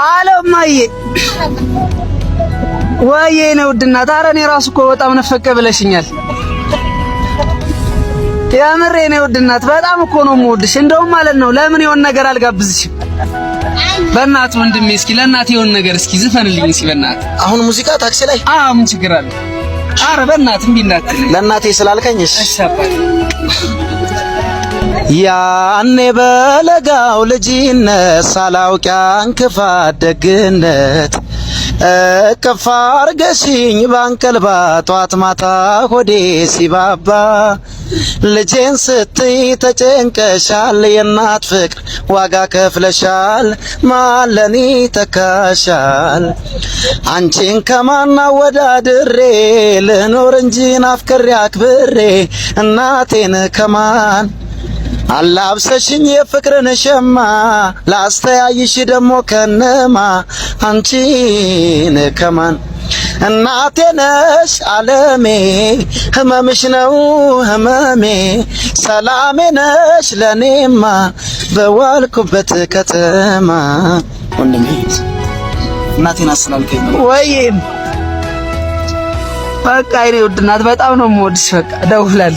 አለማዬ ወይዬ ነው ውድና ኧረ እኔ ራሱ እኮ በጣም ነፈቀ ብለሽኛል። የምሬ ነው ውድናት በጣም እኮ ነው የምወድሽ። እንደውም ማለት ነው ለምን የሆነ ነገር አልጋብዝሽም? በእናትህ ወንድሜ እስኪ ለእናቴ የሆነ ነገር እስኪ ዝፈንልኝ እስኪ በእናትህ። አሁን ሙዚቃ ታክሲ ላይ? አዎ ምን ችግር አለ? ኧረ በእናትህ እምቢ እንዳትል። ለእናቴ ስላልከኝ እሺ። ያኔ በለጋው ልጅነት ሳላውቅ እንክፋት ደግነት እቅፍ አርገሽኝ ባንቀልባ ጧት ማታ ሆዴ ሲባባ ልጄን ስትይ ተጨንቀሻል የእናት ፍቅር ዋጋ ከፍለሻል ማለኒ ተካሻል አንቺን ከማን አወዳድሬ ልኖር እንጂ ናፍቀሬ አክብሬ እናቴን ከማን አላብሰሽኝ የፍቅርን ሸማ ላስተያይሽ ደሞ ከነማ አንቺን ከማን እናቴ ነሽ ዓለሜ ህመምሽ ነው ህመሜ ሰላሜ ነሽ ለኔማ በዋልኩበት ከተማ። ወንድሜ እናቴን አስላልከኝ ወይ በቃ እኔ ውድ እናት በጣም ነው የምወድሽ። በቃ ደውላለሁ።